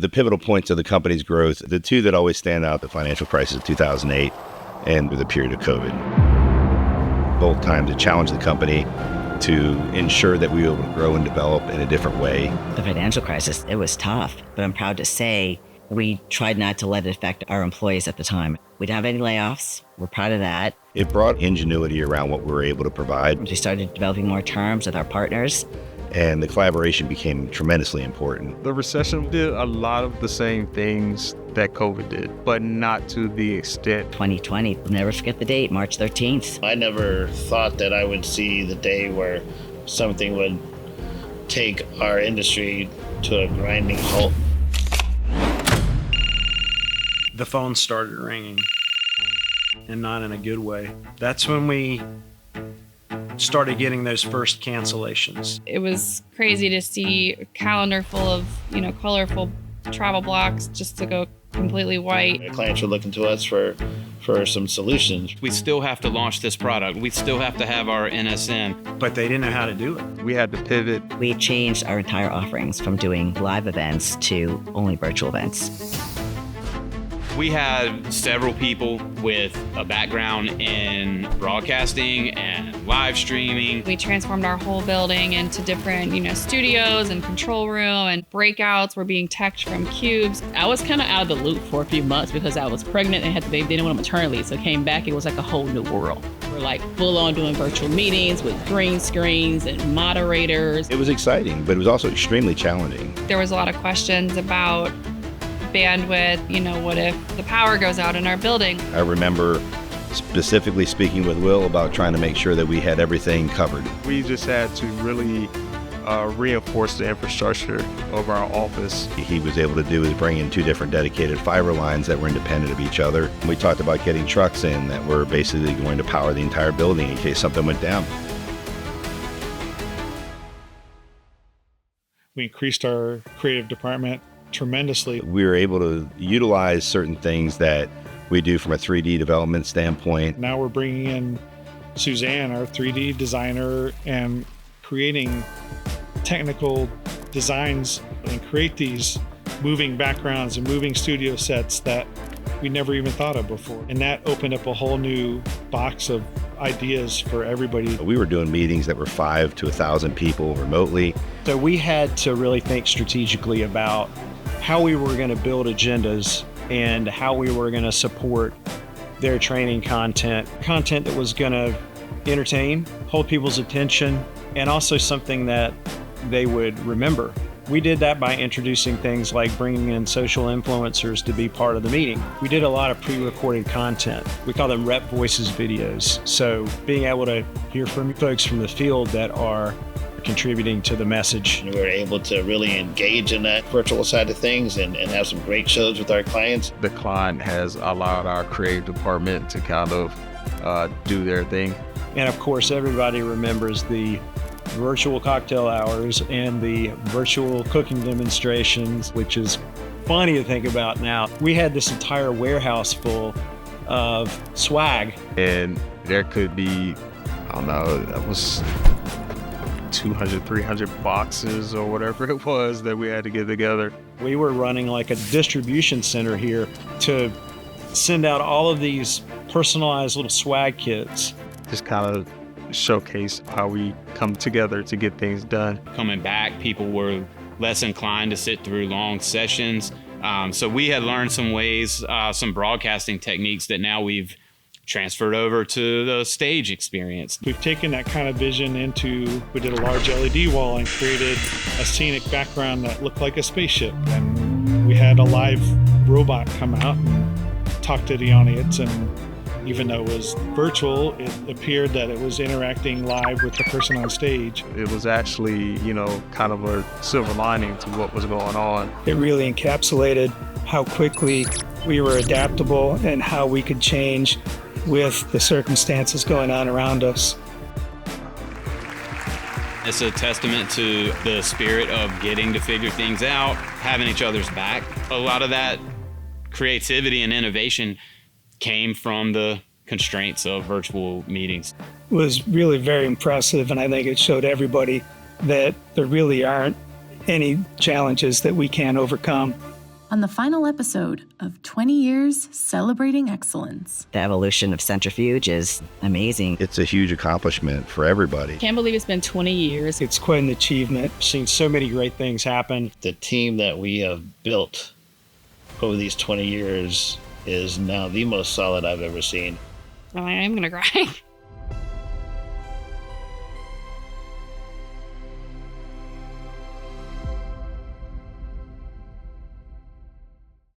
The pivotal points of the company's growth, the two that always stand out, the financial crisis of 2008 and the period of COVID. Both times it challenged the company to ensure that we were able to grow and develop in a different way. The financial crisis, it was tough, but I'm proud to say we tried not to let it affect our employees at the time. We didn't have any layoffs. We're proud of that. It brought ingenuity around what we were able to provide. We started developing more terms with our partners. And the collaboration became tremendously important. The recession did a lot of the same things that COVID did, but not to the extent. 2020, we'll never forget the date, March 13th. I never thought that I would see the day where something would take our industry to a grinding halt. The phone started ringing, and not in a good way. That's when we started getting those first cancellations. It was crazy to see a calendar full of, colorful travel blocks just to go completely white. Our clients were looking to us for some solutions. We still have to launch this product. We still have to have our NSN. But they didn't know how to do it. We had to pivot. We changed our entire offerings from doing live events to only virtual events. We had several people with a background in broadcasting and live streaming. We transformed our whole building into different, studios and control room, and breakouts were being teched from cubes. I was kind of out of the loop for a few months because I was pregnant and had the baby, didn't want a maternity leave. So came back, it was like a whole new world. We're like full on doing virtual meetings with green screens and moderators. It was exciting, but it was also extremely challenging. There was a lot of questions about bandwidth, what if the power goes out in our building? I remember specifically speaking with Will about trying to make sure that we had everything covered. We just had to really reinforce the infrastructure of our office. He was able to do is bring in 2 different dedicated fiber lines that were independent of each other. We talked about getting trucks in that were basically going to power the entire building in case something went down. We increased our creative department tremendously. We were able to utilize certain things that we do from a 3D development standpoint. Now we're bringing in Suzanne, our 3D designer, and creating technical designs and create these moving backgrounds and moving studio sets that we never even thought of before. And that opened up a whole new box of ideas for everybody. We were doing meetings that were 5 to 1,000 people remotely. So we had to really think strategically about how we were going to build agendas and how we were going to support their training content that was going to entertain, hold people's attention, and also something that they would remember. We did that by introducing things like bringing in social influencers to be part of the meeting. We did a lot of pre-recorded content. We call them rep voices videos. So being able to hear from folks from the field that are contributing to the message. We were able to really engage in that virtual side of things and have some great shows with our clients. The client has allowed our creative department to kind of do their thing. And of course, everybody remembers the virtual cocktail hours and the virtual cooking demonstrations, which is funny to think about now. We had this entire warehouse full of swag. And there could be, that was 200, 300 boxes or whatever it was that we had to get together. We were running like a distribution center here to send out all of these personalized little swag kits. Just kind of showcase how we come together to get things done. Coming back, people were less inclined to sit through long sessions. So we had learned some ways, some broadcasting techniques that now we've transferred over to the stage experience. We've taken that kind of vision we did a large LED wall and created a scenic background that looked like a spaceship. And we had a live robot come out and talk to the audience. And even though it was virtual, it appeared that it was interacting live with the person on stage. It was actually, kind of a silver lining to what was going on. It really encapsulated how quickly we were adaptable and how we could change with the circumstances going on around us. It's a testament to the spirit of getting to figure things out, having each other's back. A lot of that creativity and innovation came from the constraints of virtual meetings. It was really very impressive, and I think it showed everybody that there really aren't any challenges that we can't overcome. on the final episode of 20 Years Celebrating Excellence. The evolution of Centrifuge is amazing. It's a huge accomplishment for everybody. Can't believe it's been 20 years. It's quite an achievement. I've seen so many great things happen. The team that we have built over these 20 years is now the most solid I've ever seen. I am going to cry.